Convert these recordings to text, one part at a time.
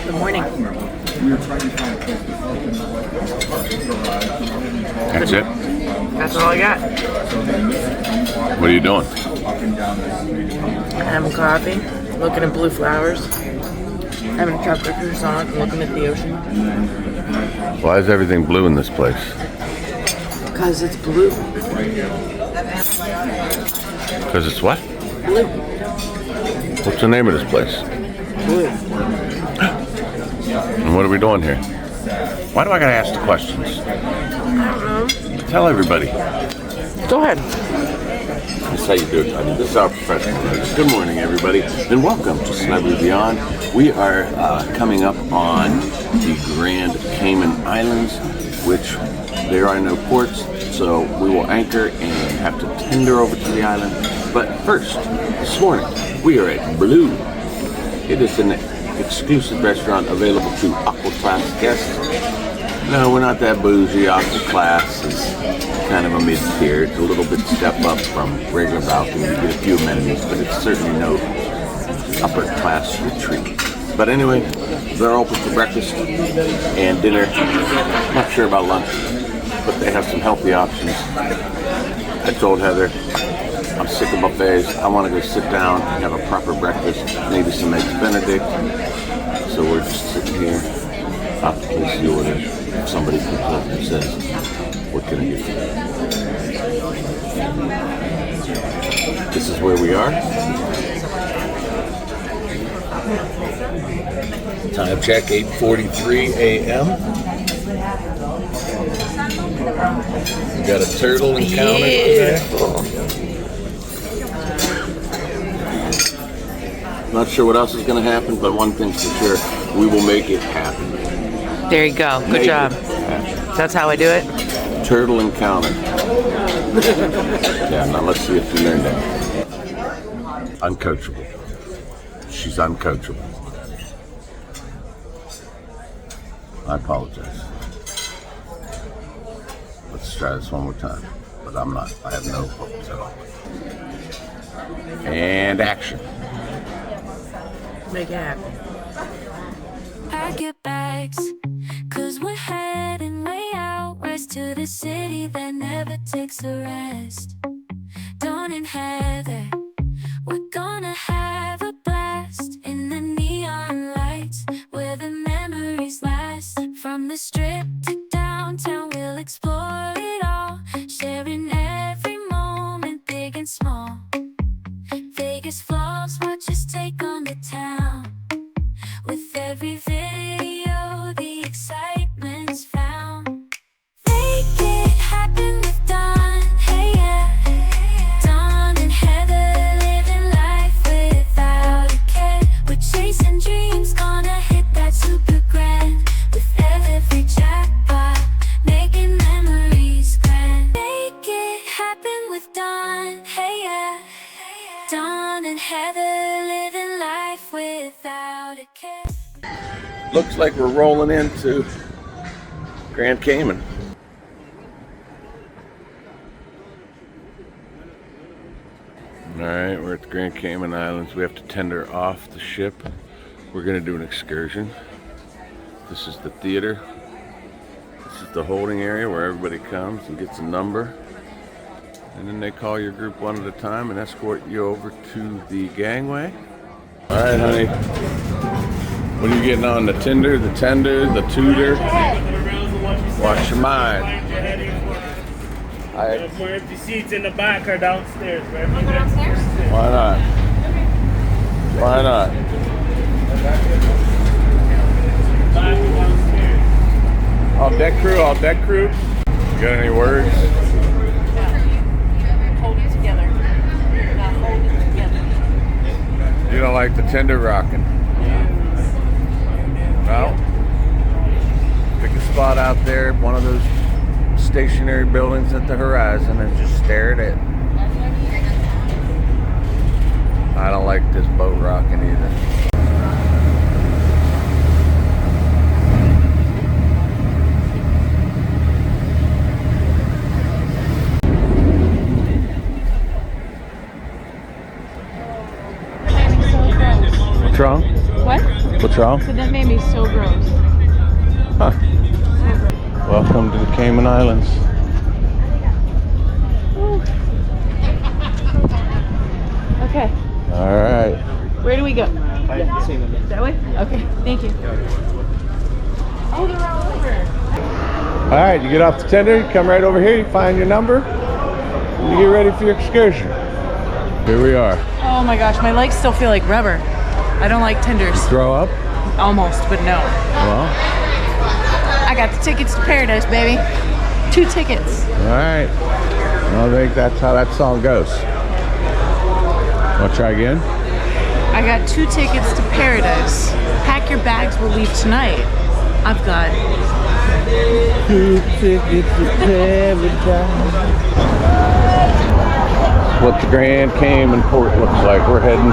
Good morning. That's it? That's all I got. What are you doing? Having coffee, looking at blue flowers, having a chocolate croissant, and looking at the ocean. Why is everything blue in this place? Because it's blue. Because it's what? Blue. What's the name of this place? Blue. And what are we doing here? Why do I gotta ask the questions? I don't know. Tell everybody. Go ahead. That's how you do it. I mean, this is our professional. Good morning, everybody, and welcome to Celebrity Beyond. We are coming up on the Grand Cayman Islands, which there are no ports, so we will anchor and have to tender over to the island. But first, this morning, we are at Blue. It is an exclusive restaurant available to Aqua Class guests. No, we're not that bougie. Aqua Class is kind of a mid-tier. It's a little bit step up from regular balcony. You get a few amenities, but it's certainly no upper class retreat. But anyway, they're open for breakfast and dinner. Not sure about lunch, but they have some healthy options. I told Heather, I'm sick of buffets. I want to go sit down and have a proper breakfast, maybe some eggs Benedict. So we're just sitting here. I'll place the order. If somebody comes up and says, what can I get for you? This is where we are. Time check, 8:43 a.m. We got a turtle encounter today. Not sure what else is going to happen, but one thing's for sure, we will make it happen. There you go. Good job. That's how I do it. Turtle encounter. Yeah, now let's see if you learned that. Uncoachable. She's uncoachable. I apologize. Let's try this one more time. But I'm not. I have no focus at all. And action. Make it happen. Pack your bags, 'cause we're heading way out west to the city that never takes a rest. Dawn and Heather, we're gonna have a blast in the neon lights where the memories last. From the strip to downtown, we'll explore it all, sharing every moment, big and small. Vegas vlogs, watch us take on the town. With every video, the excitement's found. Make it happen with Dawn, hey yeah. Dawn and Heather, living life without a care. We're chasing dreams, gonna hit that super grand. With every jackpot, making memories grand. Make it happen with Dawn, hey yeah. Dawn and Heather, living life without a care. Looks like we're rolling into Grand Cayman. Alright, we're at the Grand Cayman Islands. We have to tender off the ship. We're going to do an excursion. This is the theater. This is the holding area where everybody comes and gets a number. And then they call your group one at a time and escort you over to the gangway. Alright, honey. What are you getting on? The tender, the tutor? Watch your mind. More empty seats in the back or downstairs. Right? Go downstairs? Why not? Why not? Back or downstairs. All deck crew. You got any words? Hold it together. Now hold it together. You don't like the tender rocking? Well, pick a spot out there, one of those stationary buildings at the horizon, and just stare at it. I don't like this boat rocking either. wrong? What? What's wrong? So that made me so gross. Huh. Welcome to the Cayman Islands. Okay. All right. Where do we go? That way? Okay. Thank you. Oh, they're all over. All right, you get off the tender, you come right over here, you find your number, and you get ready for your excursion. Here we are. Oh my gosh, my legs still feel like rubber. I don't like tenders. Throw up? Almost, but no. Well, I got the tickets to paradise, baby. 2 tickets. all right. I think that's how that song goes. Want to try again? I got 2 tickets to paradise. Pack your bags, we'll leave tonight. I've got 2 tickets to paradise. What the Grand Cayman port looks like. We're heading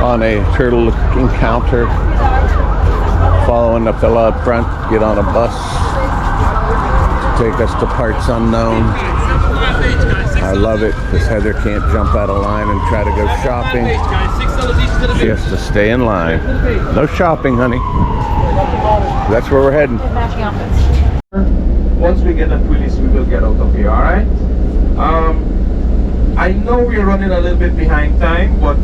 on a turtle encounter. Following the fella up front, get on a bus to take us to parts unknown. I love it because Heather can't jump out of line and try to go shopping. She has to stay in line. No shopping, honey. That's where we're heading. matching outfits. Once we get that release, we will get out of here, alright? I know we're running a little bit behind time, but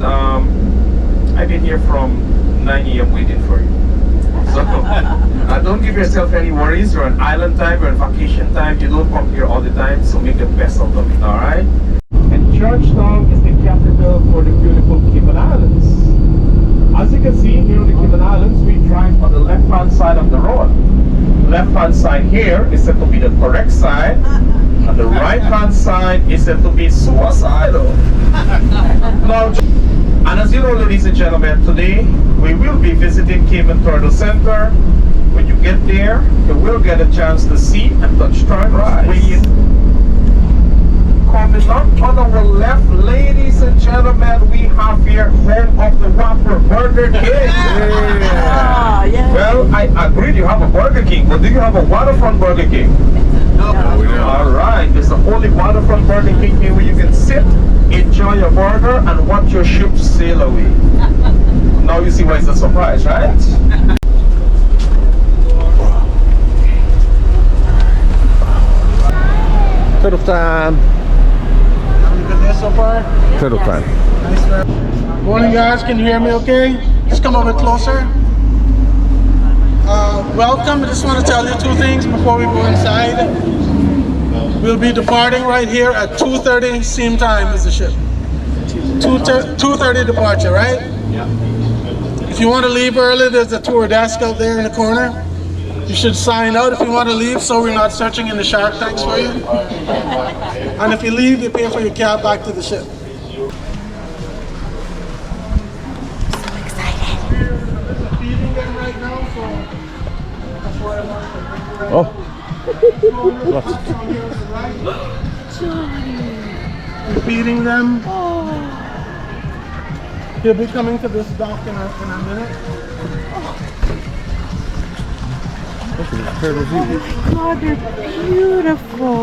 I've been here from 9 a.m. waiting for you. So don't give yourself any worries. You're on island time, you're on vacation time. You don't come here all the time, so make the best out of it, alright? And Georgetown is the capital for the beautiful Cayman Islands. As you can see here on the Cayman Islands, we drive on the left-hand side of the road. Left-hand side here is said to be the correct side, and the right-hand side is said to be suicidal. Now, and as you know, ladies and gentlemen, today we will be visiting Cayman Turtle Center. When you get there, you will get a chance to see and touch turtles. Coming up on our left, ladies and gentlemen, we have here home of the Whopper, Burger King. Well, I agree you have a Burger King, but do you have a waterfront Burger King? No, we don't. All right, there's the only waterfront Burger King here where you can sit, enjoy your burger, and watch your ship sail away. Now you see why it's a surprise, right? Turtle time. Good day so far? Turtle time. Nice. Morning guys, can you hear me okay? Just come a bit closer. Welcome. I just want to tell you 2 things before we go inside. We'll be departing right here at 2:30 same time as the ship. 2:30 departure, right? Yeah. If you want to leave early, there's a tour desk out there in the corner. You should sign out if you want to leave so we're not searching in the shark tanks for you. And if you leave, you pay for your cab back to the ship. So excited. We're feeding them right now, so that's why I want to. Oh. Johnny. We're feeding them. He'll be coming to this dock in a minute. Look at the turtles eating. God, they're beautiful.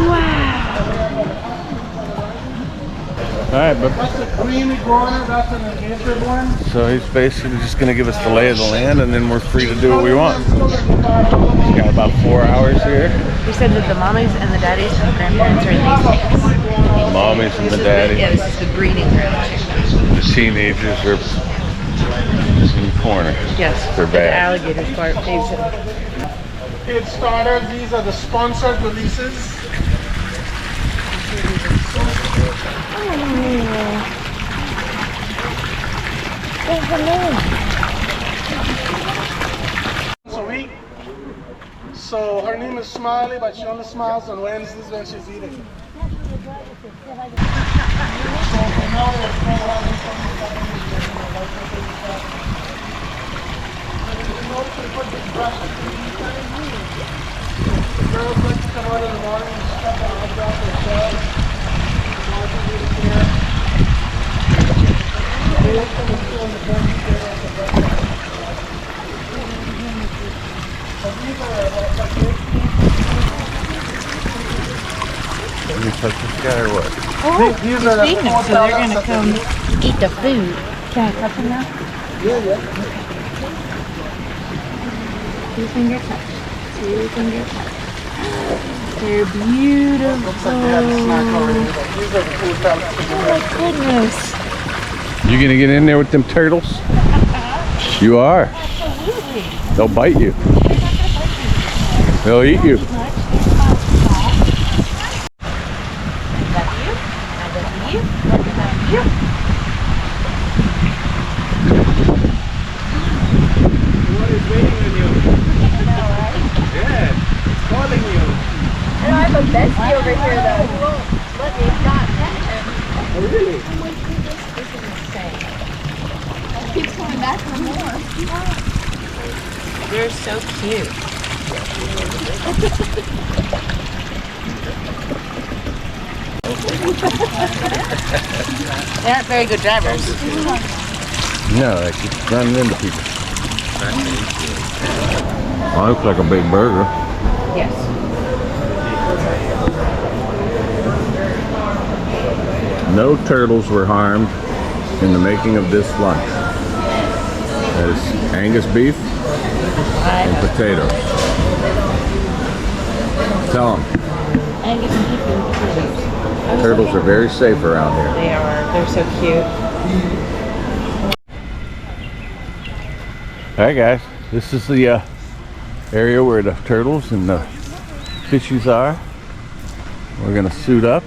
Wow. All right, but That's a green iguana, that's an native one. so he's basically just going to give us the lay of the land, and then we're free to do what we want. We got about 4 hours here. We said that the mommies and the daddies and the grandparents are in these tanks. The mommies and the daddies. Yeah, this is the breeding ground. The teenagers are in the corner. Yes. They're The bad. alligators part. Kid starters, these are the sponsored releases. Once a week. So her name is Smiley, but she only smiles on Wednesdays when she's eating. So for now, there's no having something. The girls like to come out in the morning and step on the ground themselves. Can you touch this guy or what? These are the Feeding them, so they're gonna come eat the food. Can I touch them now? Yeah, yeah. Two-finger touch. Two-finger touch. They're beautiful. Looks like they had a snack already. These are the cool pellets. Oh my goodness. You gonna get in there with them turtles? You are. Absolutely. They'll bite you. They'll eat you. I love you. I love you. I love you. What is waiting on you? Yeah, it's calling you. I have a bestie over here though. He won't let me not pet him. Oh, really? Oh my goodness, this is insane. He keeps coming back for more. They're so cute. They aren't very good drivers. No, they keep running into people. Well, looks like a big burger. Yes. No turtles were harmed in the making of this lunch. That is Angus beef and potatoes. Tell them, Angus beef and potatoes. turtles are very safe around here. They are. They're so cute. Alright guys, this is the area where the turtles and the fishies are. We're gonna suit up.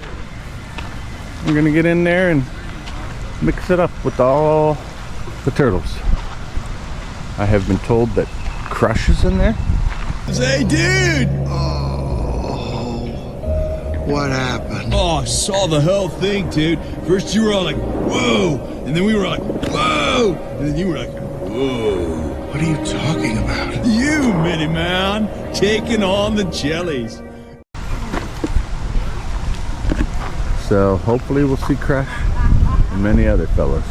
We're gonna get in there and mix it up with all the turtles. I have been told that Crush is in there. Hey, dude! What happened? Oh, I saw the whole thing, dude. First you were all like, whoa! And then we were like, whoa! And then you were like, whoa. What are you talking about? You, Minnie Man, taking on the jellies. So hopefully we'll see Crush and many other fellows.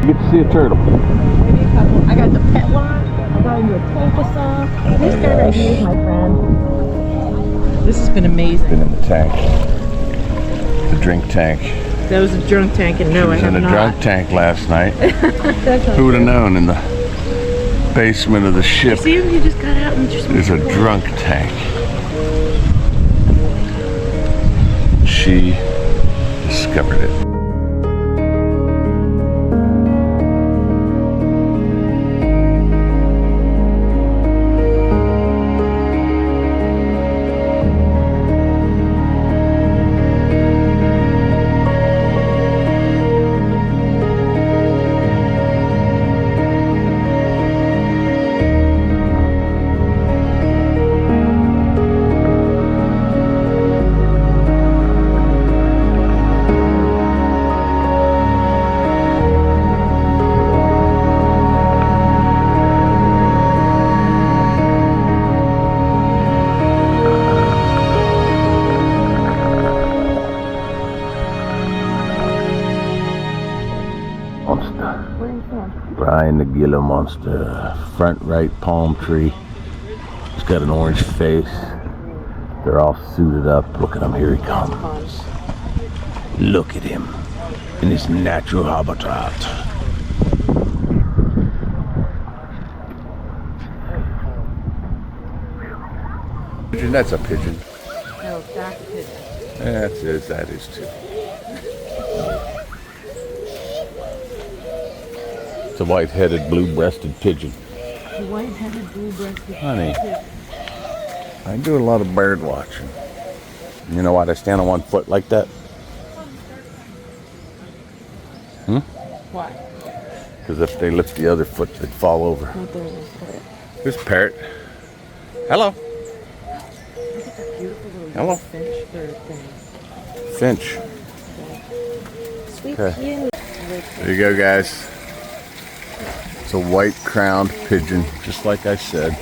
You get to see a turtle. Maybe a couple. I got the pet one. I got into a Tulpa. This guy right here is my friend. This has been amazing. Been in the tank. The drink tank. That was a drunk tank, and no, I was have in a not. drunk tank last night. That's Who would have known in the basement of the ship See him? He just got out and just. there's a drunk tank. She discovered it. Brian the Gila Monster. Front right palm tree. He's got an orange face. They're all suited up. Look at him. Here he comes. Look at him in his natural habitat. Pigeon, that's a pigeon. No, that's a pigeon. That is too. It's a white-headed, blue-breasted pigeon. The white-headed, blue-breasted Honey, pigeon. I do a lot of bird watching. You know why they stand on one foot like that? Why? Because if they lift the other foot, they'd fall over. Right there, there's parrot. Here's parrot. Hello. Look at that beautiful little Hello. finch bird thing. Finch. Sweet Okay. cute. There you go, guys. It's a white-crowned pigeon, just like I said.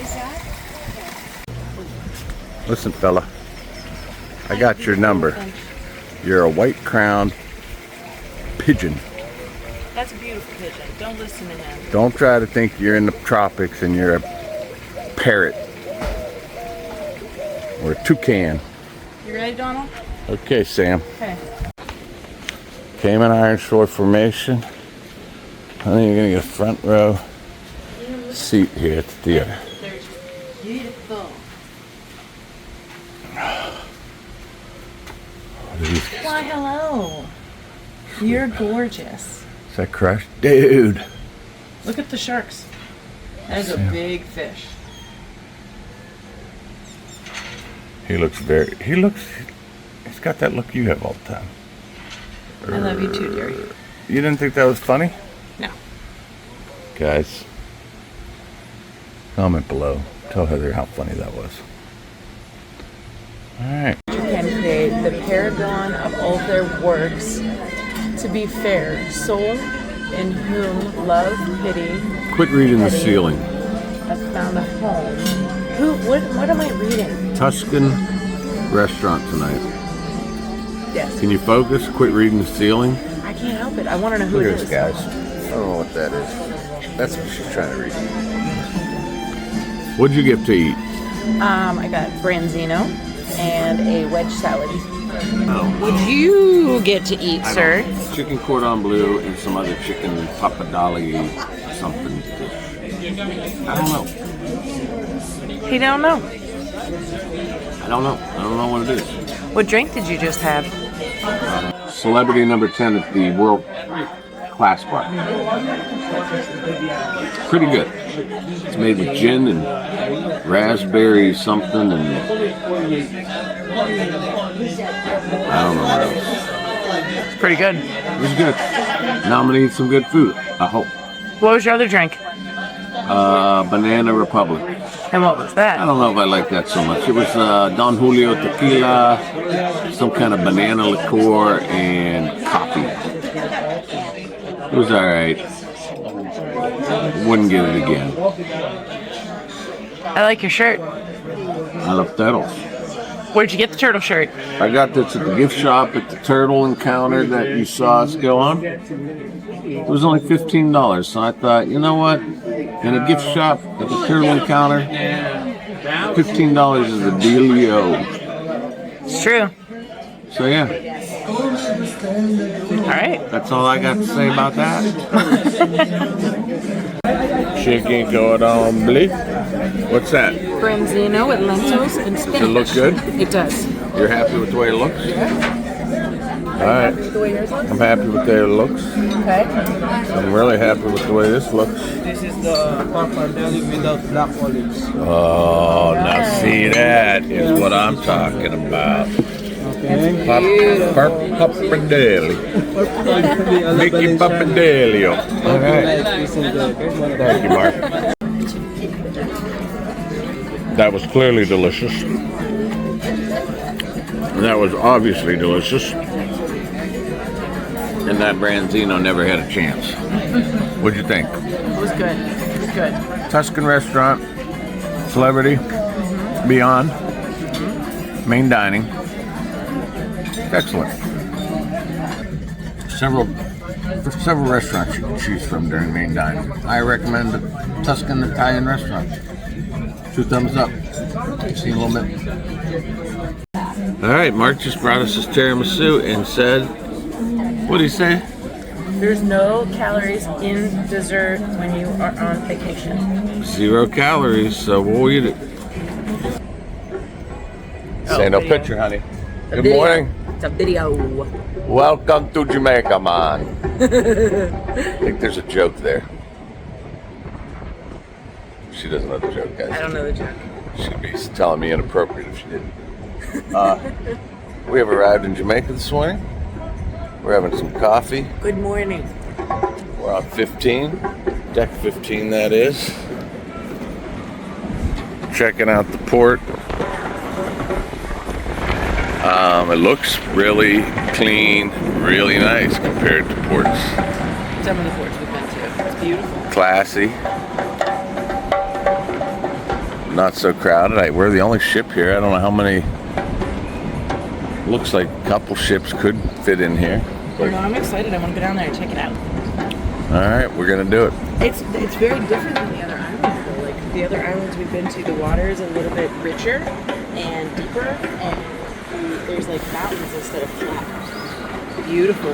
Listen, fella. I got your number. You're a white-crowned pigeon. That's a beautiful pigeon. Don't listen to him. Don't try to think you're in the tropics and you're a parrot. Or a toucan. You ready, Donald? Okay, Sam. Okay. Cayman Iron Shore Formation. I think you're gonna get a front row seat here at the theater. They're beautiful. Why, hello. You're gorgeous. Is that crushed? Dude! Look at the sharks. That is a big fish. He's got that look you have all the time. I love you too, dearie. You didn't think that was funny? No. Guys, comment below. Tell Heather how funny that was. Alright. You can create the paragon of all their works. To be fair, soul in whom love, pity, Quit reading the Petty. ceiling. have found a home. What am I reading? Tuscan restaurant tonight. Yes. Can you focus? Quit reading the ceiling. I can't help it. I want to know who Look it at is. this, guys. I don't know what that is. That's what she's trying to read. What'd you get to eat? I got branzino and a wedge salad. Would you get to eat, sir? Chicken cordon bleu and some other chicken pappardelle something. I don't know. He don't know. I don't know what it is. What drink did you just have? Celebrity number 10 at the World Class Bar. Pretty good. It's made with gin and raspberry something and I don't know what else. Pretty good. It was good. Now I'm gonna eat some good food, I hope. What was your other drink? Banana Republic. And what was I that? don't know if I like that so much. It was Don Julio tequila, some kind of banana liqueur, and coffee. It was alright. Wouldn't get it again. I like your shirt. I love turtles. Where'd you get the turtle shirt? I got this at the gift shop at the Turtle Encounter that you saw us go on. It was only $15, so I thought, you know what? In a gift shop at the Turtle Encounter, $15 is a dealio. It's true. So yeah, All right. that's all I got to say about that. Chicken cordon bleu. What's that? Branzino with lentils and spinach. Does it look good? It does. You're happy with the way it looks? All right. The way yours looks? I'm happy with the way it looks. Okay. I'm really happy with the way this looks. This is the pappardelle without black olives. Oh, now see, that is what I'm talking about. Okay. Pappardelle. Mickey Pappadelio. All right. Thank you, Mark. That was clearly delicious. And that was obviously delicious. And that branzino never had a chance. What'd you think? It was good. It was good. Tuscan restaurant, celebrity, beyond, main dining. Excellent. Several several restaurants you can choose from during main dining. I recommend the Tuscan Italian restaurant. 2 thumbs up. See you in a little bit. All right, Mark just brought us his tiramisu and said, what did he say? There's no calories in dessert when you are on vacation. 0 calories, so we'll eat it. Say no video. picture, honey. Good Video. morning. It's a video. Welcome to Jamaica, man. I think there's a joke there. She doesn't know the joke, guys. I don't know the joke. She'd be telling me inappropriate if she didn't. We have arrived in Jamaica this morning. We're having some coffee. Good morning. We're on 15, deck 15 that is. Checking out the port. It looks really clean, really nice compared to ports. Some of the ports we've been to. It's beautiful. Classy. Not so crowded. We're the only ship here. I don't know how many. Looks like a couple ships could fit in here. You know, I'm excited. I want to go down there and check it out. All right, we're gonna do it. It's very different than the other islands, though. Like the other islands we've been to, the water is a little bit richer and deeper, and there's like mountains instead of flat. Beautiful.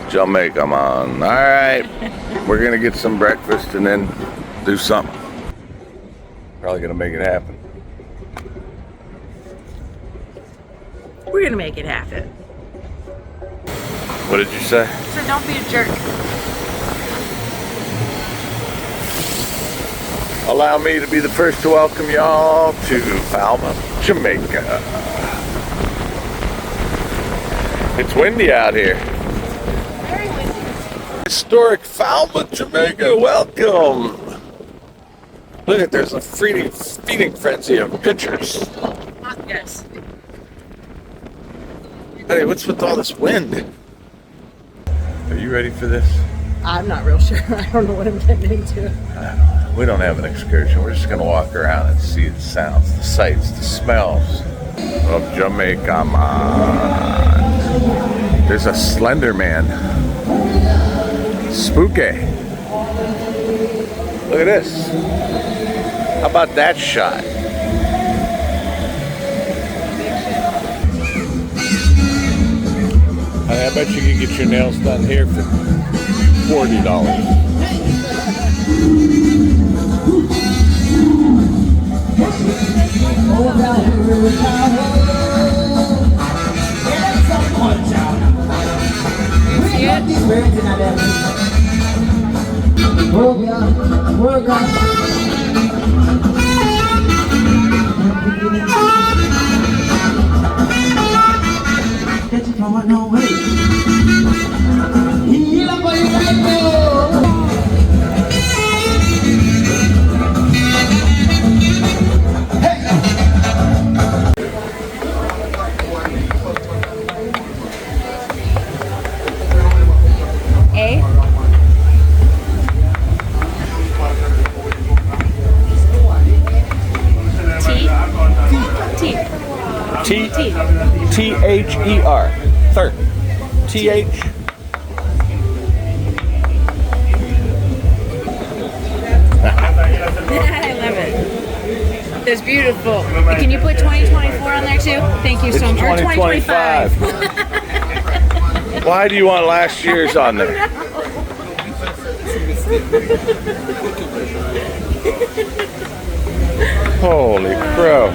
Jamaica, man. All right, we're gonna get some breakfast and then do something. Probably gonna make it happen. We're gonna make it happen. What did you say? So don't be a jerk. Allow me to be the first to welcome y'all to Falmouth, Jamaica. It's windy out here. Very windy. Historic Falmouth, Jamaica, welcome. Look at, there's a feeding frenzy of pictures. Yes. Hey, what's with all this wind? Are you ready for this? I'm not real sure. I don't know what I'm getting into. We don't have an excursion. We're just going to walk around and see the sounds, the sights, the smells of Jamaica, man. There's a Slender Man. Spooky. Look at this. How about that shot? I bet you can get your nails done here for $40. T-H-E-R. Third. T-H. I love it. That's beautiful. Can you put 2024 on there too? Thank you so much. Or 2025. Why do you want last year's on there? Holy crow.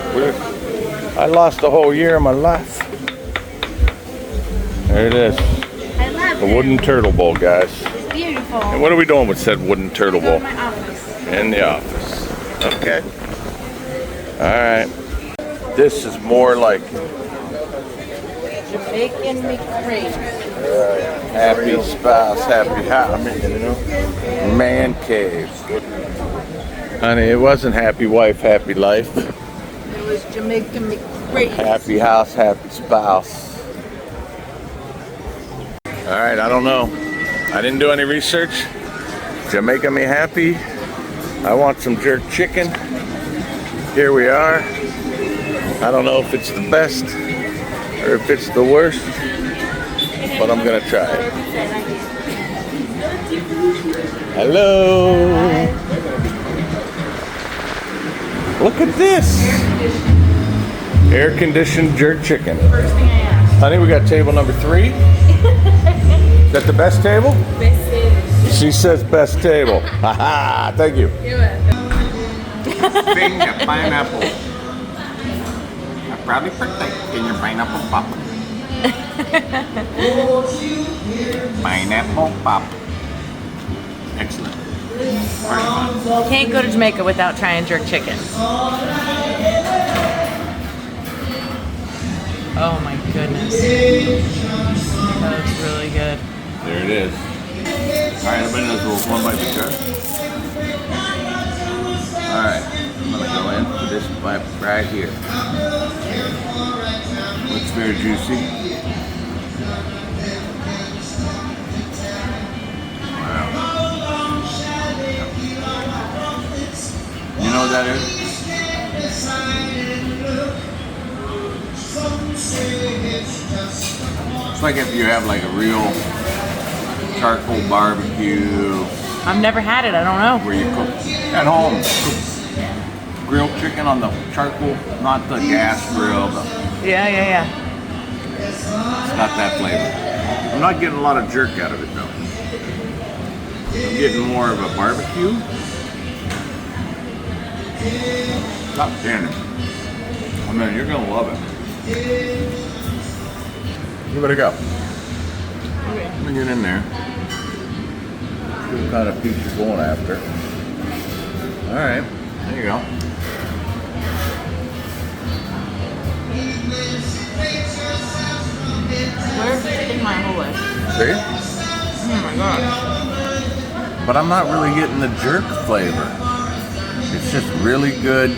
I lost a whole year of my life. There it is. I love The wooden turtle bowl, guys. It's beautiful. And what are we doing with said wooden turtle bowl? In my office. In the office. Okay. Alright. This is more like Making me crazy. happy spouse, happy house. Man cave. Honey, it wasn't happy wife, happy life. It was Jamaican me crazy. Happy house, happy spouse. Alright, I don't know. I didn't do any research. Jamaica me happy. I want some jerk chicken. Here we are. I don't know if it's the best or if it's the worst, but I'm gonna try it. Hello. Look at this. Air-conditioned jerk chicken. First thing I asked. Honey, we got table number 3. Is that the best table? Best table. She says best table. Haha, thank you. Bring a pineapple. I probably partake in your pineapple pop. Pineapple pop. Excellent. Can't go to Jamaica without trying jerk chicken. Oh my goodness. That looks really good. There it is. Alright, everybody knows we'll one bite to go. Alright, I'm gonna go in for this bite right here. Looks very juicy. Wow. You know what that is? It's like if you have like a real charcoal barbecue. I've never had it, I don't know. Where you cook at home. Cook grilled chicken on the charcoal, not the gas grill. Yeah. It's got that flavor. I'm not getting a lot of jerk out of it though. I'm getting more of a barbecue. Top candy. I mean, you're gonna love it. Give it a go. Let me get in there. See what kind of piece you're going after. Alright, there you go. Where's the chicken my whole life? See? Oh my gosh. But I'm not really getting the jerk flavor. It's just really good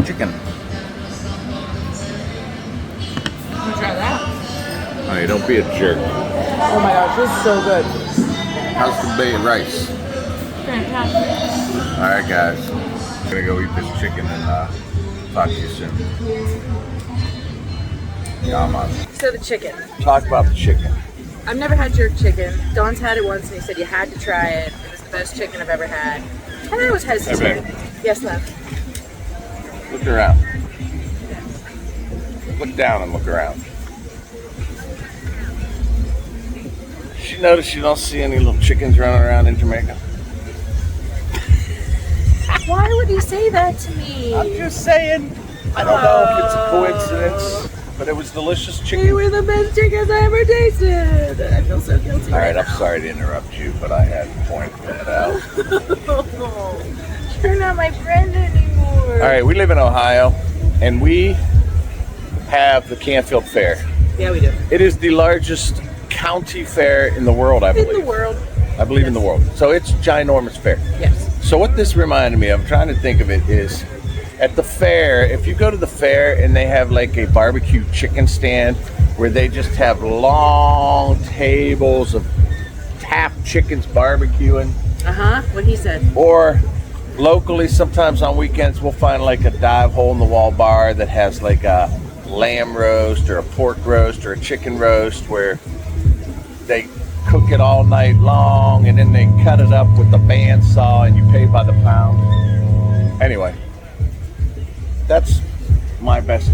chicken. I'm gonna try that. Hey, don't be a jerk. Oh my gosh, this is so good. How's the bay rice? Fantastic. Alright guys, I'm gonna go eat this chicken and talk to you soon. Yeah, I'm on. So the chicken. Talk about the chicken. I've never had jerk chicken. Don's had it once and he said you had to try it. It was the best chicken I've ever had. And I was hesitant. Yes, love. Look around. Look down and look around. You notice you don't see any little chickens running around in Jamaica? Why would you say that to me? I'm just saying. I don't know if it's a coincidence, but it was delicious chicken. They were the best chickens I ever tasted. I feel so guilty. All right, I'm sorry to interrupt you, but I had to point that out. You're not my friend anymore. All right, we live in Ohio, and we have the Canfield Fair. Yeah, we do. It is the largest county fair in the world, I believe. In the world. I believe in the world. So it's ginormous fair. Yes. So what this reminded me of, I'm trying to think of it, is at the fair, if you go to the fair and they have like a barbecue chicken stand where they just have long tables of tapped chickens barbecuing. What he said. Or locally, sometimes on weekends, we'll find like a dive hole in the wall bar that has like a lamb roast or a pork roast or a chicken roast where they cook it all night long and then they cut it up with the bandsaw and you pay by the pound. Anyway, that's my best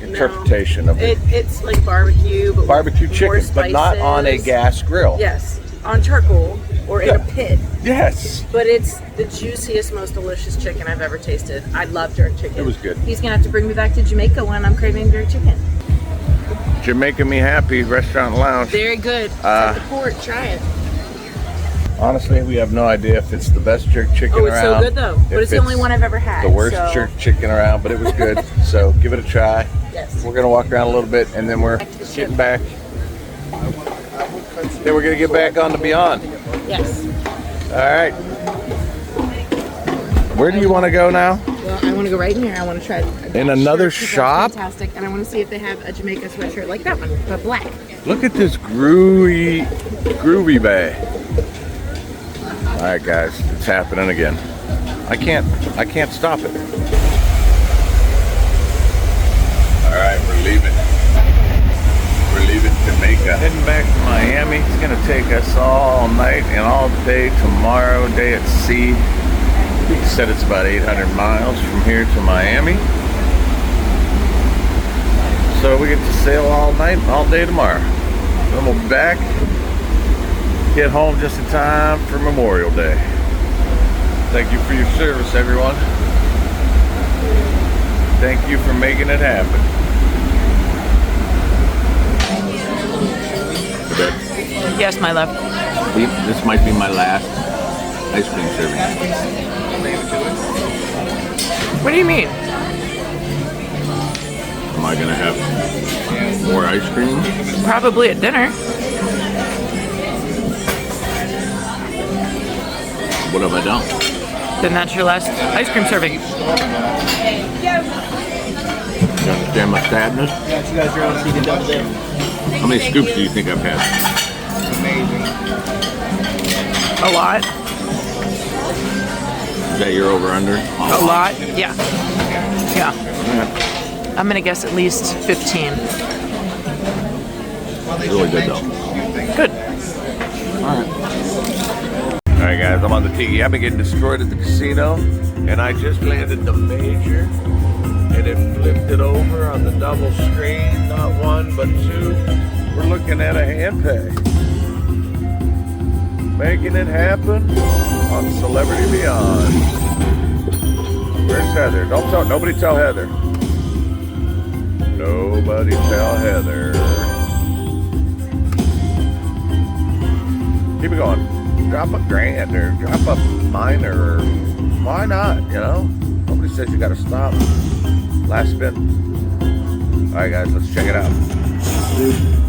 interpretation of it. It's like barbecue, but Barbecue with chicken, more but not on a spices. gas grill. Yes, on charcoal or in a pit. Yes. But it's the juiciest, most delicious chicken I've ever tasted. I love jerk chicken. It was good. He's gonna have to bring me back to Jamaica when I'm craving jerk chicken. Jamaica Me Happy Restaurant Lounge. Very good. At the port, try it. Honestly, we have no idea if it's the best jerk chicken Oh, it's around. so good though. But it's the only one I've ever had. The worst so. jerk chicken around, but it was good. So give it a try. Yes. We're gonna walk around a little bit and then we're getting back. Then we're gonna get back on to Beyond. Yes. All right. Where do you want to go now? Well, I want to go right in here. I want to try In another shirt, 'cause shop? that's fantastic. And I want to see if they have a Jamaica sweatshirt like that one, but black. Look at this groovy bay. All right, guys, it's happening again. I can't stop it. All right, we're leaving. We're leaving Jamaica. Heading back to Miami. It's gonna take us all night and all day tomorrow, day at sea. He said it's about 800 miles from here to Miami. So we get to sail all night and all day tomorrow. Then we'll be back, get home just in time for Memorial Day. Thank you for your service, everyone. Thank you for making it happen. Yes, my love. This might be my last ice cream serving. What do you mean? Am I gonna have more ice cream? Probably at dinner. What have I done? Then that's your last ice cream serving. You understand my sadness? Yeah, you guys are on seated double dip. How many scoops do you think I've had? Amazing. A lot. Is that your over-under? A lot. Yeah. Yeah. I'm gonna guess at least 15. Really good though. Good. Alright guys, I'm on the tiki. I've been getting destroyed at the casino, and I just landed the major, and it flipped it over on the double screen. Not one, but two. We're looking at a hand pay. Making it happen on Celebrity Beyond. Where's Heather? Don't tell, nobody tell Heather. Nobody tell Heather. Keep it going. Drop a grand or drop a minor, or why not, you know? Nobody says you gotta stop. Last spin. All right guys, let's check it out.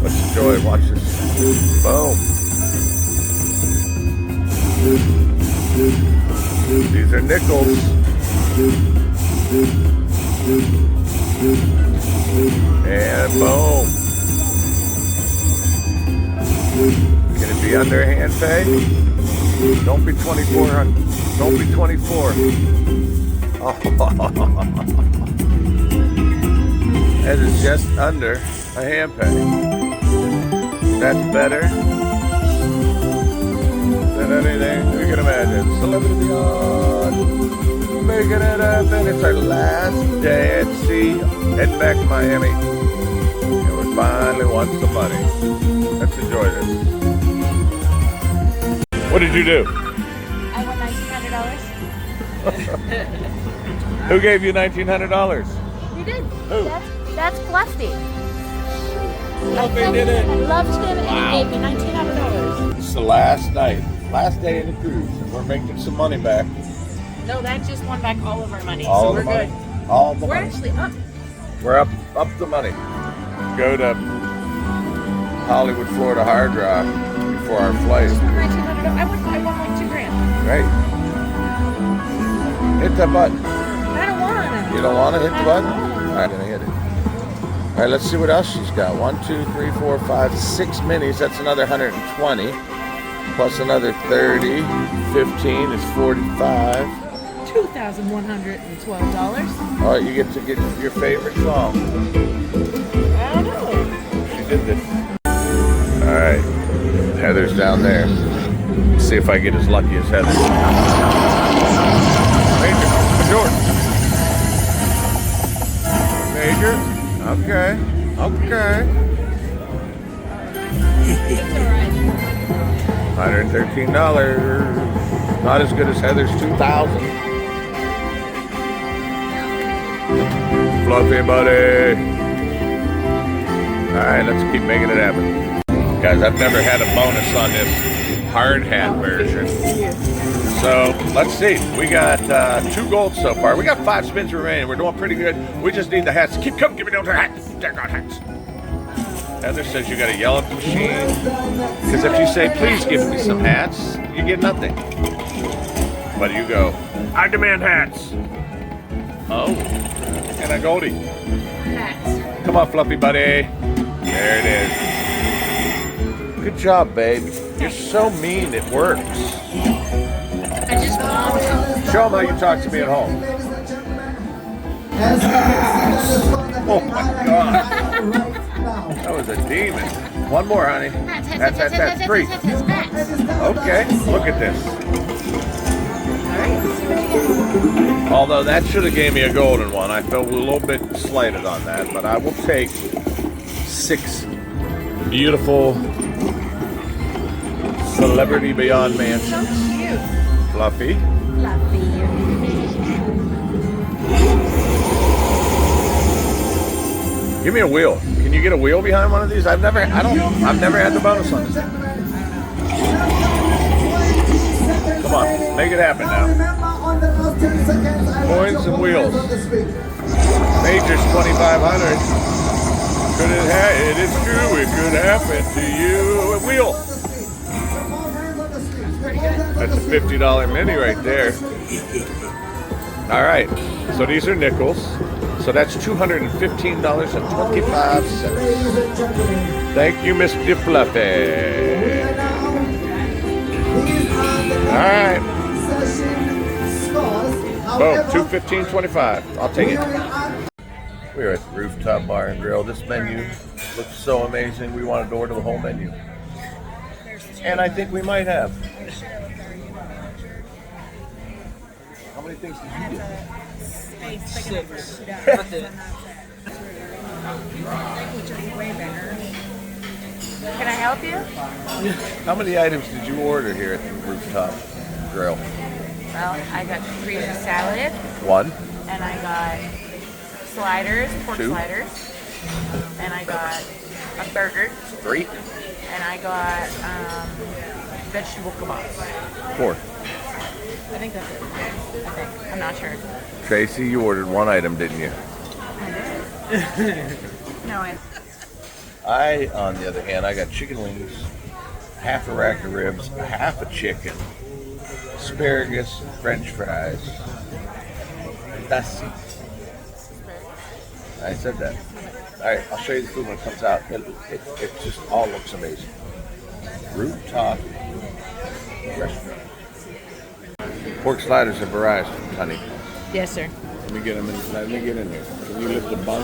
Let's enjoy it, watch this. Boom. These are nickels. And boom. Can it be under hand pay? Don't be 2400. Don't be 24. Oh. That is just under a hand pay. That's better than anything you can imagine. Celebrity Beyond. Making it happen. It's our last day at sea. Heading back to Miami. And we finally won some money. Let's enjoy this. What did you do? I won $1,900. Who gave you $1,900? You did. Who? That's Fluffy. Fluffy did it. I loved him and he gave me $1,900. It's the last night. Last day in the cruise. And we're making some money back. No, that just won back all of our money, All so the we're money. good. All the We're money. actually up. We're up the money. Go to Hollywood, Florida Hard Rock before our flight. $1,900. I won like $2,000. Right. Hit that button. I don't wanna. You don't want to hit the button? All right, gonna hit it. All right, let's see what else she's got. 1, 2, 3, 4, 5, 6 minis. That's another 120. Plus another 30. 15 is 45. $2,112. All right, you get to get your favorite song. I don't know. She did this. All right, Heather's down there. Let's see if I get as lucky as Heather. Major. Okay. Okay. $113. Not as good as Heather's $2,000. Fluffy buddy. All right, let's keep making it happen. Guys, I've never had a bonus on this hard hat version. So let's see. We got 2 golds so far. We got 5 spins remaining. We're doing pretty good. We just need the hats. Keep coming. Give me those hats. They're not hats. Heather says you got to yell at the machine. Because if you say, please give me some hats, you get nothing. But you go, I demand hats. Oh, and a goldie. Hats. Come on, Fluffy buddy. There it is. Good job, babe. You're so mean, it works. I just Show them how you talk to me at home. Oh my God. That was a demon. One more, honey. That's three. Okay, look at this. Although that should have gave me a golden one. I felt a little bit slighted on that, but I will take 6 beautiful Celebrity Beyond mansions. Fluffy. Give me a wheel. Can you get a wheel behind one of these? I've never had the bonus on this. Come on, make it happen now. Coins and wheels. Majors 2,500. It is true, it could happen to you. A wheel. That's a $50 mini right there. All right, so these are nickels. So that's $215.25. Thank you, Mr. Fluffy. All right. Boom, $215.25. I'll take it. We're at the Rooftop Bar and Grill. This menu looks so amazing. We want to order the whole menu. And I think we might have. How many things did you get? 6. Can I help you? How many items did you order here at the Rooftop Grill? Well, I got 3 salad. 1. And I got sliders, pork 2. sliders. And I got a burger. 3. And I got vegetable kebabs. 4. I think that's it. I'm not sure. Tracy, you ordered 1 item, didn't you? No, I, on the other hand, I got chicken wings, half a rack of ribs, half a chicken, asparagus, French fries. That's it. I said that. All right, I'll show you the food when it comes out. It just all looks amazing. Rooftop restaurant. Pork sliders have arrived, honey. Yes, sir. Let me get them in. Let me get in here. Can you lift the bun?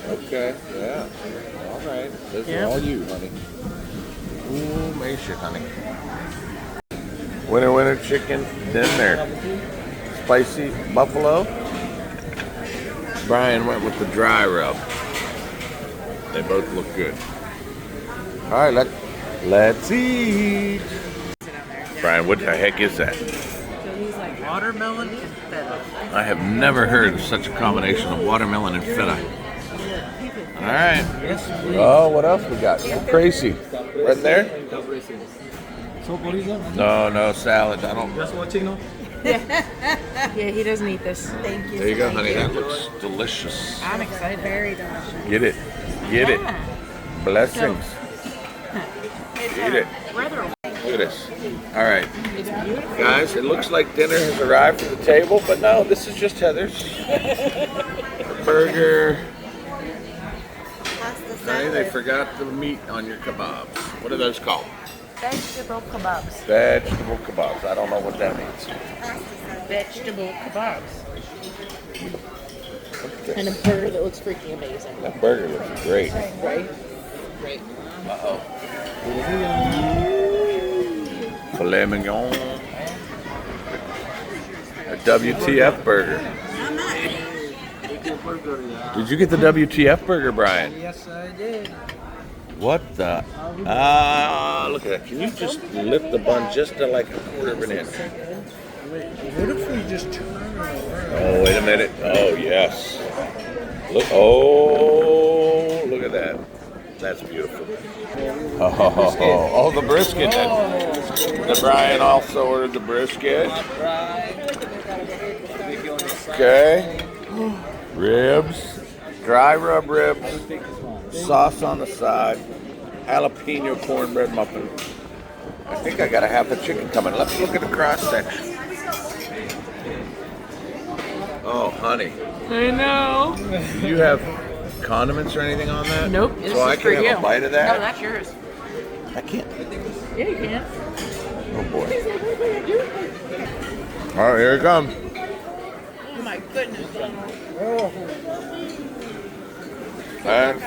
Okay. Yeah. All right. This is all you, honey. Ooh, make shit, honey. Winner chicken dinner. Spicy buffalo. Brian went with the dry rub. They both look good. All right, let's eat. Brian, what the heck is that? So he's like watermelon and feta. I have never heard of such a combination of watermelon and feta. All right. Oh, what else we got? Crazy. Right there? No, salad. I don't. Yeah, he doesn't eat this. Thank you. There you go, honey. That looks delicious. I'm excited. Very delicious. Get it. Blessings. Eat it. Look at this. All right. Guys, it looks like dinner has arrived to the table, but no, this is just Heather's. A burger. Honey, they forgot the meat on your kebabs. What are those called? vegetable kebabs. Vegetable kebabs. I don't know what that means. Vegetable kebabs. And a burger that looks freaking amazing. That burger looks great. Right? Great. Uh-oh. Filet mignon. A WTF burger. Did you get the WTF burger, Brian? Yes, I did. What the? Look at that. Can you just lift the bun just to like 1/4 of an inch? Wait, what if we just turn it around? Oh, wait a minute. Oh, yes. Look. Oh, look at that. That's beautiful. Oh, the brisket. The Brian also ordered the brisket. Okay. Ribs. Dry rub ribs. Sauce on the side. Jalapeno cornbread muffin. I think I got a half a chicken coming. Let's look at the cross section. Oh, honey. I know. Do you have condiments or anything on that? Nope. So I can have a bite of that? No, that's yours. I can't. Yeah, you can. Oh boy. All right, here it comes. Oh my goodness. And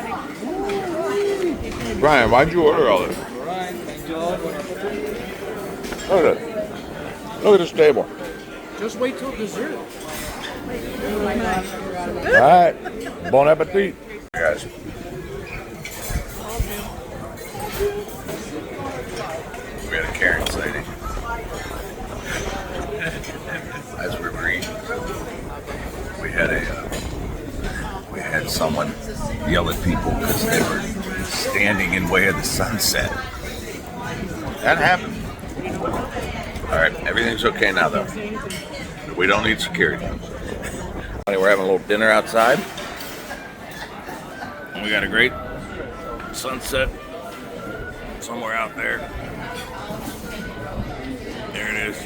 Brian, why'd you order all this? Look at it. Look at this table. Just wait till dessert. All right. Bon appetit. Guys. We had a Karen sighting. As we were eating, we had someone yell at people because they were standing in way of the sunset. That happened. All right, everything's okay now though. We don't need security. We're having a little dinner outside. We got a great sunset somewhere out there. There it is.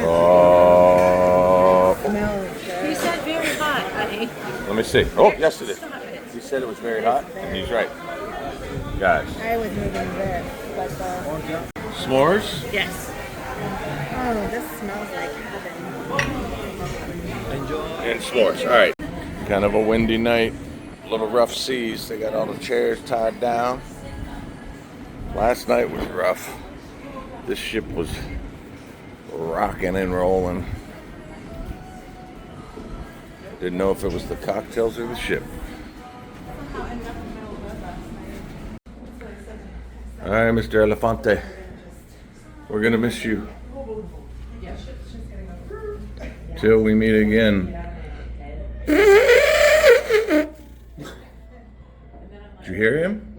Oh. You said very hot, honey. Let me see. Oh, yes it is. He said it was very hot, and he's right. Guys. I was moving this, but S'mores? yes. Oh, this smells like heaven. And s'mores. All right. Kind of a windy night. A little rough seas. They got all the chairs tied down. Last night was rough. This ship was rocking and rolling. Didn't know if it was the cocktails or the ship. All right, Mr. Elefante. We're gonna miss you. Till we meet again. Did you hear him?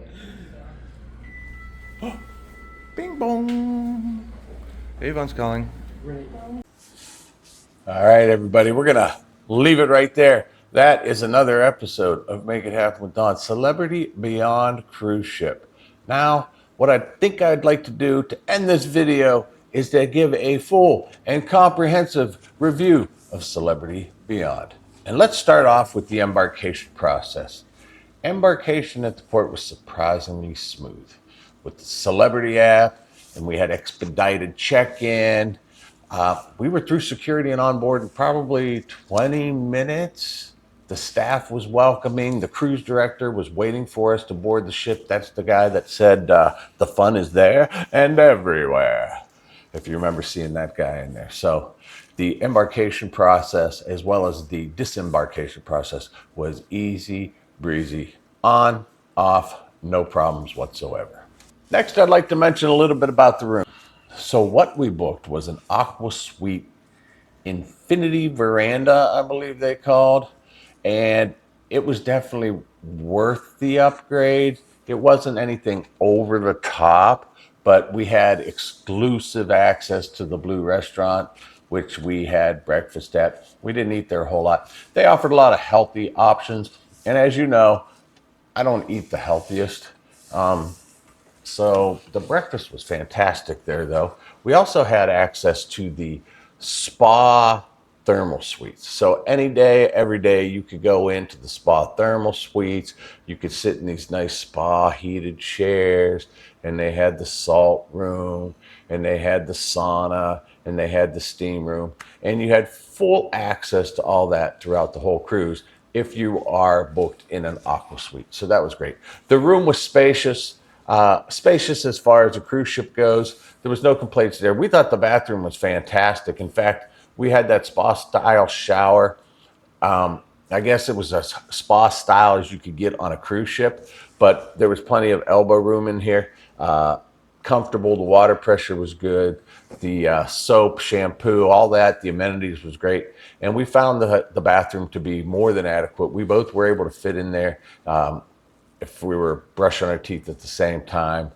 Bing bong. Avon's calling. All right, everybody, we're gonna leave it right there. That is another episode of Make It Happen with Don, Celebrity Beyond Cruise Ship. Now, what I think I'd like to do to end this video is to give a full and comprehensive review of Celebrity Beyond. And let's start off with the embarkation process. Embarkation at the port was surprisingly smooth. With the Celebrity app, and we had expedited check-in. We were through security and on board in probably 20 minutes. The staff was welcoming. The cruise director was waiting for us to board the ship. That's the guy that said the fun is there and everywhere, if you remember seeing that guy in there. So the embarkation process as well as the disembarkation process was easy breezy, on, off, no problems whatsoever. Next, I'd like to mention a little bit about the room. So what we booked was an Aqua Suite Infinity Veranda, I believe they called, and it was definitely worth the upgrade. It wasn't anything over the top, but we had exclusive access to the Blue Restaurant, which we had breakfast at. We didn't eat there a whole lot. They offered a lot of healthy options, and as you know, I don't eat the healthiest. So the breakfast was fantastic there, though. We also had access to the spa thermal suites. So any day, every day, you could go into the spa thermal suites. You could sit in these nice spa heated chairs, and they had the salt room, and they had the sauna, and they had the steam room. And you had full access to all that throughout the whole cruise if you are booked in an Aqua Suite. So that was great. The room was spacious. Spacious as far as a cruise ship goes. There was no complaints there. We thought the bathroom was fantastic. In fact, we had that spa style shower. I guess it was a spa style as you could get on a cruise ship, but there was plenty of elbow room in here. Comfortable, the water pressure was good. The soap, shampoo, all that, the amenities was great. And we found the bathroom to be more than adequate. We both were able to fit in there. If we were brushing our teeth at the same time.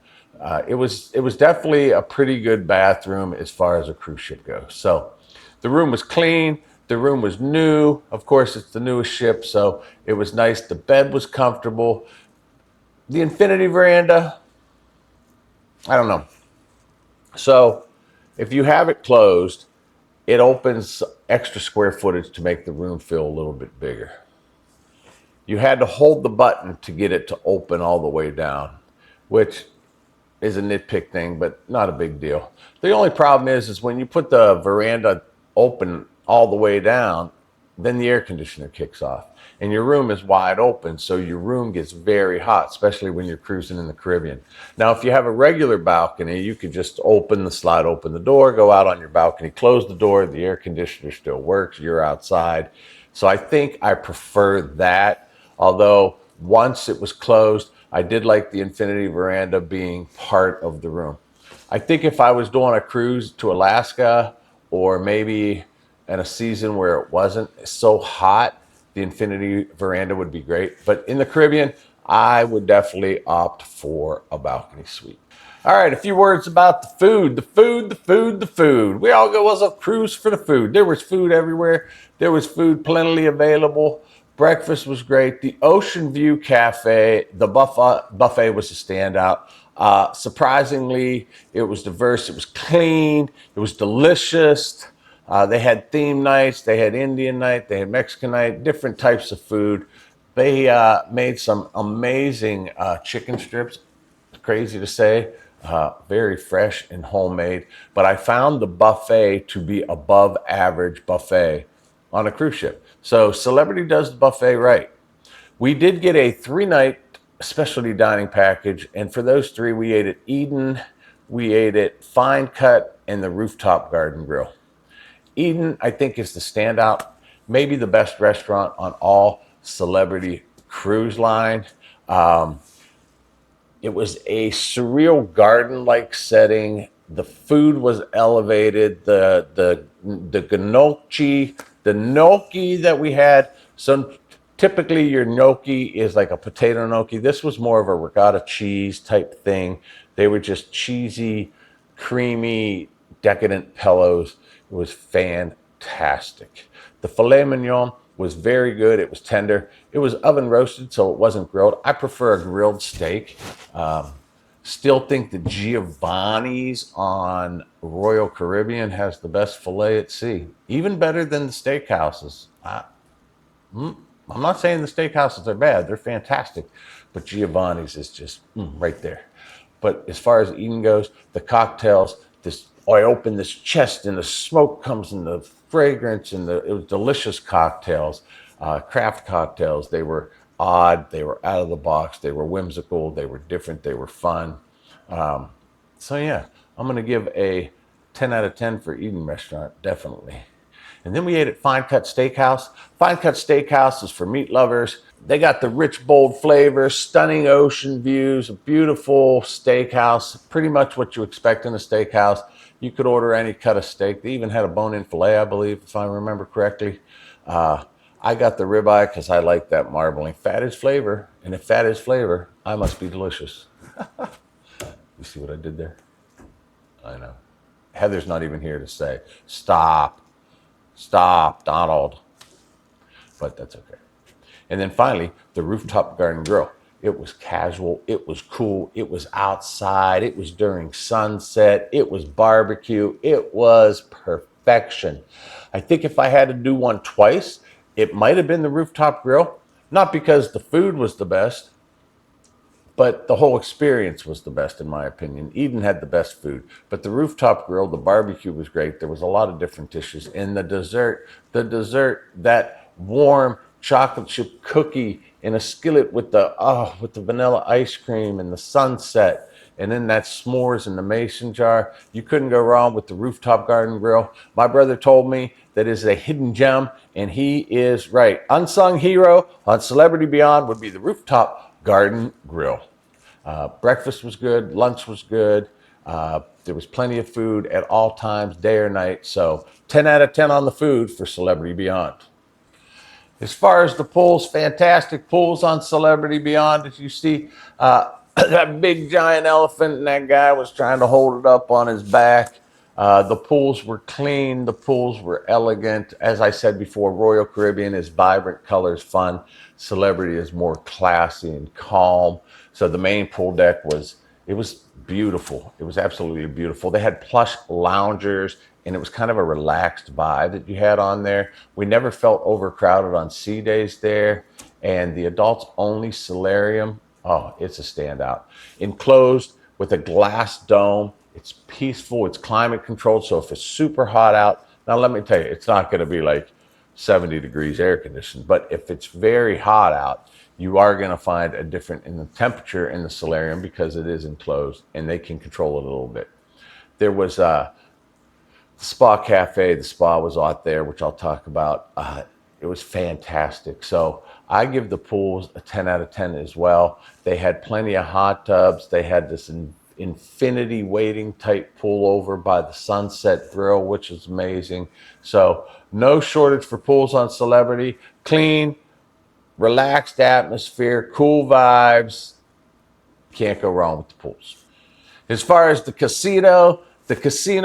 It was definitely a pretty good bathroom as far as a cruise ship goes. So the room was clean, the room was new. Of course, it's the newest ship, so it was nice. The bed was comfortable. The Infinity Veranda, I don't know. So if you have it closed, it opens extra square footage to make the room feel a little bit bigger. You had to hold the button to get it to open all the way down, which is a nitpick thing, but not a big deal. The only problem is when you put the veranda open all the way down, then the air conditioner kicks off. And your room is wide open, so your room gets very hot, especially when you're cruising in the Caribbean. Now, if you have a regular balcony, you could just open the door, go out on your balcony, close the door, the air conditioner still works, you're outside. So I think I prefer that, although once it was closed, I did like the infinity veranda being part of the room. I think if I was doing a cruise to Alaska, or maybe in a season where it wasn't so hot, the infinity veranda would be great. But in the Caribbean, I would definitely opt for a balcony suite. All right, a few words about the food. The food. We all go was a cruise for the food. There was food everywhere. There was food plentifully available. Breakfast was great. The Ocean View Cafe, the buffet was a standout. Surprisingly, it was diverse. It was clean. It was delicious. They had theme nights, they had Indian night, they had Mexican night, different types of food. They made some amazing chicken strips, crazy to say, very fresh and homemade. But I found the buffet to be above average buffet on a cruise ship. So Celebrity does the buffet right. We did get a 3-night specialty dining package, and for those 3, we ate at Eden, we ate at Fine Cut, and the Rooftop Garden Grill. Eden, I think, is the standout, maybe the best restaurant on all Celebrity cruise line. It was a surreal garden-like setting. The food was elevated. The gnocchi that we had. So typically your gnocchi is like a potato gnocchi. This was more of a ricotta cheese type thing. They were just cheesy, creamy, decadent pillows. It was fantastic. The filet mignon was very good. It was tender. It was oven roasted, so it wasn't grilled. I prefer a grilled steak. Still think the Giovanni's on Royal Caribbean has the best filet at sea. Even better than the steakhouses. I'm not saying the steakhouses are bad. They're fantastic. But Giovanni's is just right there. But as far as Eden goes, the cocktails, I opened this chest and the smoke comes and the fragrance and it was delicious cocktails, craft cocktails. They were odd, they were out of the box, they were whimsical, they were different, they were fun. So yeah, I'm gonna give a 10 out of 10 for Eden Restaurant, definitely. And then we ate at Fine Cut Steakhouse. Fine Cut Steakhouse is for meat lovers. They got the rich, bold flavors, stunning ocean views, a beautiful steakhouse, pretty much what you expect in a steakhouse. You could order any cut of steak. They even had a bone-in filet, I believe, if I remember correctly. I got the ribeye because I like that marbling. Fat is flavor, and if fat is flavor, I must be delicious. You see what I did there? I know. Heather's not even here to say, stop, Donald. But that's okay. And then finally, the Rooftop Garden Grill. It was casual, it was cool, it was outside, it was during sunset, it was barbecue, it was perfection. I think if I had to do one twice, it might have been the Rooftop Grill, not because the food was the best, but the whole experience was the best in my opinion. Eden had the best food, but the Rooftop Grill, the barbecue was great. There was a lot of different dishes. And the dessert, that warm chocolate chip cookie in a skillet with the vanilla ice cream and the sunset, and then that s'mores in the mason jar. You couldn't go wrong with the Rooftop Garden Grill. My brother told me that is a hidden gem, and he is right. Unsung hero on Celebrity Beyond would be the Rooftop Garden Grill. Breakfast was good, lunch was good. There was plenty of food at all times, day or night. So 10 out of 10 on the food for Celebrity Beyond. As far as the pools, fantastic pools on Celebrity Beyond. As you see, that big giant elephant and that guy was trying to hold it up on his back. The pools were clean. The pools were elegant. As I said before, Royal Caribbean is vibrant colors, fun. Celebrity is more classy and calm. So the main pool deck was beautiful. It was absolutely beautiful. They had plush loungers, and it was kind of a relaxed vibe that you had on there. We never felt overcrowded on sea days there. And the adults only solarium, oh, it's a standout. Enclosed with a glass dome. It's peaceful, it's climate controlled. So if it's super hot out, now let me tell you, it's not gonna be like 70 degrees air conditioned. But if it's very hot out, you are going to find a difference in the temperature in the solarium because it is enclosed and they can control it a little bit. There was the Spa Cafe. The spa was out there, which I'll talk about. It was fantastic. So I give the pools a 10 out of 10 as well. They had plenty of hot tubs. They had this infinity waiting type pool over by the Sunset Grill, which is amazing. So no shortage for pools on Celebrity. Clean, relaxed atmosphere, cool vibes. Can't go wrong with the pools. As far as the casino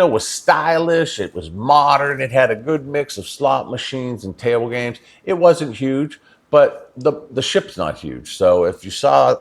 was stylish. It was modern. It had a good mix of slot machines and table games. It wasn't huge, but the ship's not huge. So if you saw,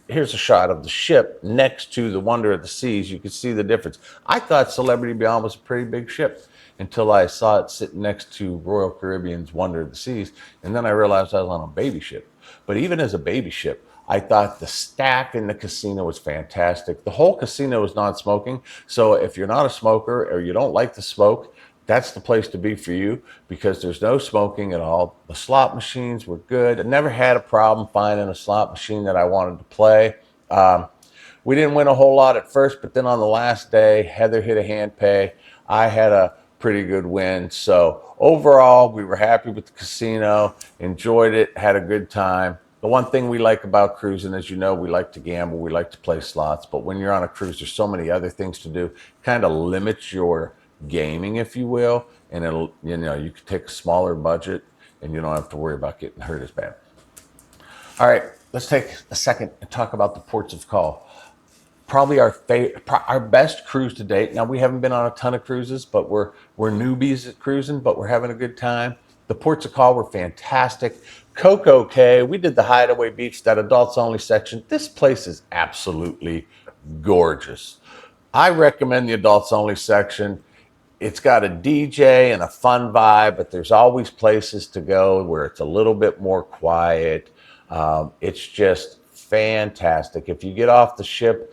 here's a shot of the ship next to the Wonder of the Seas. You could see the difference. I thought Celebrity Beyond was a pretty big ship until I saw it sitting next to Royal Caribbean's Wonder of the Seas. And then I realized I was on a baby ship. But even as a baby ship, I thought the stack in the casino was fantastic. The whole casino is non-smoking. So if you're not a smoker or you don't like the smoke, that's the place to be for you because there's no smoking at all. The slot machines were good. I never had a problem finding a slot machine that I wanted to play. We didn't win a whole lot at first, but then on the last day, Heather hit a hand pay. I had a pretty good win. So overall, we were happy with the casino, enjoyed it, had a good time. The one thing we like about cruising, as you know, we like to gamble, we like to play slots, but when you're on a cruise, there's so many other things to do. Kind of limits your gaming, if you will, and it'll, you know, you can take a smaller budget and you don't have to worry about getting hurt as bad. All right, let's take a second and talk about the ports of call. Probably our best cruise to date. Now, we haven't been on a ton of cruises, but we're newbies at cruising, but we're having a good time. The ports of call were fantastic. Coco Cay, we did the Hideaway Beach, that adults only section. This place is absolutely gorgeous. I recommend the adults only section. It's got a DJ and a fun vibe, but there's always places to go where it's a little bit more quiet. It's just fantastic. If you get off the ship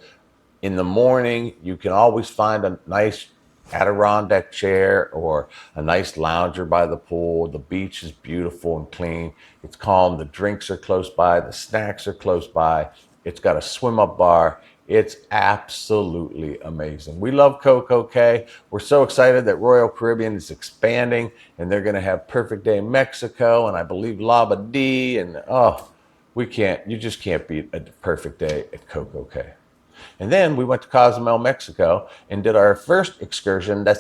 in the morning, you can always find a nice Adirondack chair or a nice lounger by the pool. The beach is beautiful and clean. It's calm. The drinks are close by. The snacks are close by. It's got a swim up bar. It's absolutely amazing. We love Coco Cay. We're so excited that Royal Caribbean is expanding and they're going to have Perfect Day Mexico and I believe Lava D and you just can't beat a perfect day at Coco Cay. And then we went to Cozumel, Mexico, and did our first excursion. That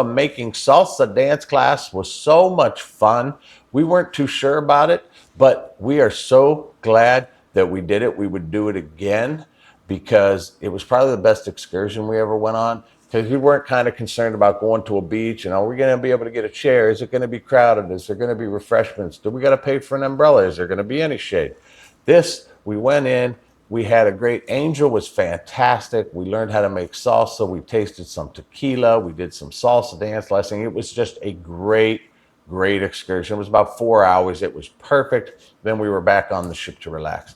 making salsa dance class was so much fun. We weren't too sure about it, but we are so glad that we did it. We would do it again because it was probably the best excursion we ever went on because we weren't kind of concerned about going to a beach and are we going to be able to get a chair? Is it going to be crowded? Is there going to be refreshments? Do we got to pay for an umbrella? Is there going to be any shade? We went in. We had a great, Angel was fantastic. We learned how to make salsa. We tasted some tequila. We did some salsa dance lesson. It was just a great excursion. It was about 4 hours. It was perfect. Then we were back on the ship to relax.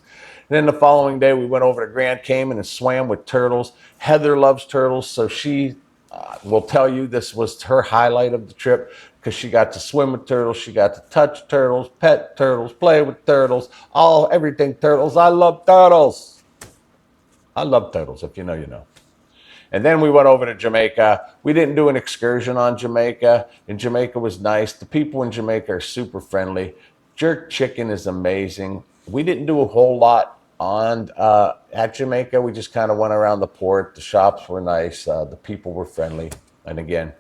And then the following day, we went over to Grand Cayman and swam with turtles. Heather loves turtles, so she will tell you this was her highlight of the trip because she got to swim with turtles, she got to touch turtles, pet turtles, play with turtles, everything turtles. I love turtles. I love turtles. If you know, you know. And then we went over to Jamaica. We didn't do an excursion on Jamaica, and Jamaica was nice. The people in Jamaica are super friendly. Jerk chicken is amazing. We didn't do a whole lot at Jamaica. We just kind of went around the port. The shops were nice. The people were friendly. And again,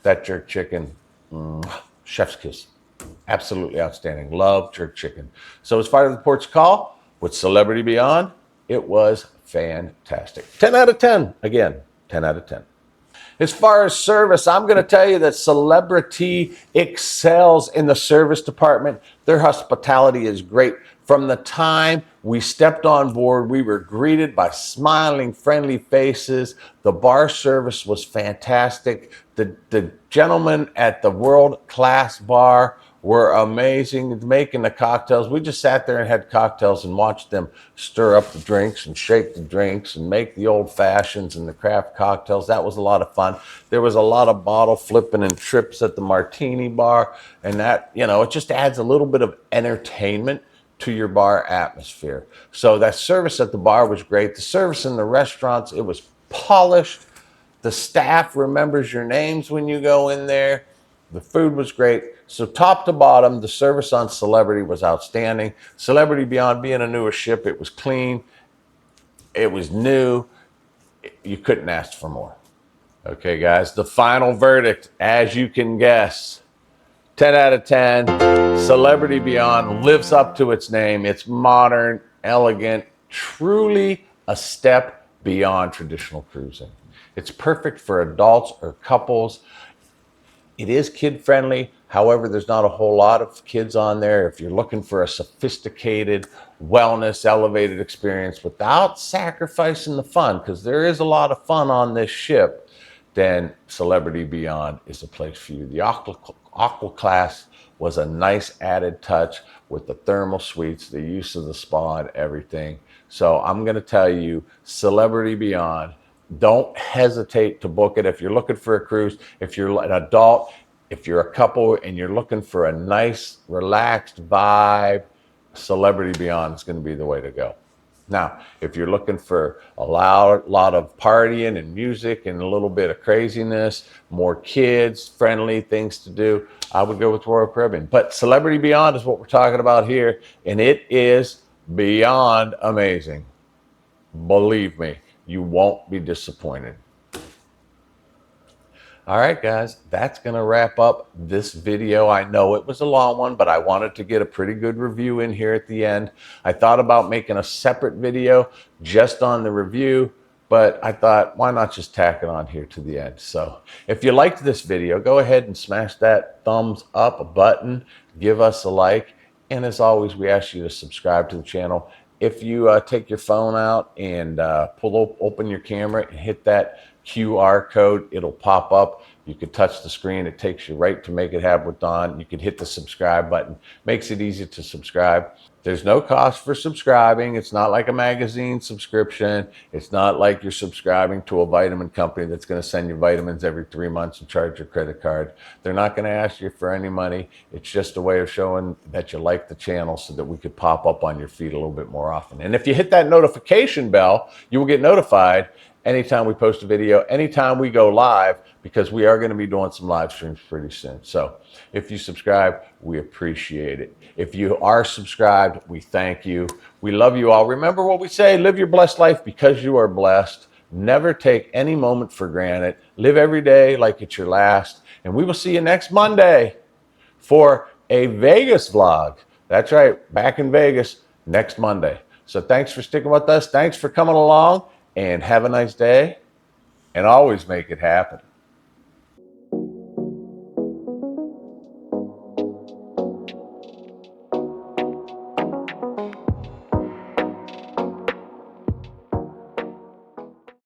that jerk chicken, chef's kiss. Absolutely outstanding. Love jerk chicken. So as far as the ports call, with Celebrity Beyond, it was fantastic. 10 out of 10. Again, 10 out of 10. As far as service, I'm going to tell you that Celebrity excels in the service department. Their hospitality is great. From the time we stepped on board, we were greeted by smiling, friendly faces. The bar service was fantastic. The gentlemen at the World Class Bar were amazing making the cocktails. We just sat there and had cocktails and watched them stir up the drinks and shake the drinks and make the old fashions and the craft cocktails. That was a lot of fun. There was a lot of bottle flipping and trips at the martini bar, and that, you know, it just adds a little bit of entertainment to your bar atmosphere. So that service at the bar was great. The service in the restaurants, it was polished. The staff remembers your names when you go in there. The food was great. So top to bottom, the service on Celebrity was outstanding. Celebrity, beyond being a newer ship, it was clean. It was new. You couldn't ask for more. Okay, guys, the final verdict, as you can guess, 10 out of 10. Celebrity Beyond lives up to its name. It's modern, elegant, truly a step beyond traditional cruising. It's perfect for adults or couples. It is kid-friendly. However, there's not a whole lot of kids on there. If you're looking for a sophisticated, wellness, elevated experience without sacrificing the fun, because there is a lot of fun on this ship, then Celebrity Beyond is the place for you. The Aqua Class was a nice added touch with the thermal suites, the use of the spa and everything. So I'm going to tell you, Celebrity Beyond, don't hesitate to book it. If you're looking for a cruise, if you're an adult, if you're a couple and you're looking for a nice, relaxed vibe, Celebrity Beyond is going to be the way to go. Now, if you're looking for a lot of partying and music and a little bit of craziness, more kids, friendly things to do, I would go with Royal Caribbean. But Celebrity Beyond is what we're talking about here, and it is beyond amazing. Believe me. You won't be disappointed. All right, guys, that's going to wrap up this video. I know it was a long one, but I wanted to get a pretty good review in here at the end. I thought about making a separate video just on the review, but I thought, why not just tack it on here to the end? So if you liked this video, go ahead and smash that thumbs up button, give us a like, and as always, we ask you to subscribe to the channel. If you take your phone out and open your camera and hit that QR code, it'll pop up. You could touch the screen. It takes you right to Make It Happen with Don. You can hit the subscribe button. Makes it easy to subscribe. There's no cost for subscribing. It's not like a magazine subscription. It's not like you're subscribing to a vitamin company that's going to send you vitamins every 3 months and charge your credit card. They're not going to ask you for any money. It's just a way of showing that you like the channel so that we could pop up on your feed a little bit more often. And if you hit that notification bell, you will get notified anytime we post a video, anytime we go live, because we are going to be doing some live streams pretty soon. So if you subscribe, we appreciate it. If you are subscribed, we thank you. We love you all. Remember what we say, live your blessed life because you are blessed. Never take any moment for granted. Live every day like it's your last. And we will see you next Monday for a Vegas vlog. That's right, back in Vegas next Monday. So thanks for sticking with us. Thanks for coming along. And have a nice day, and always make it happen.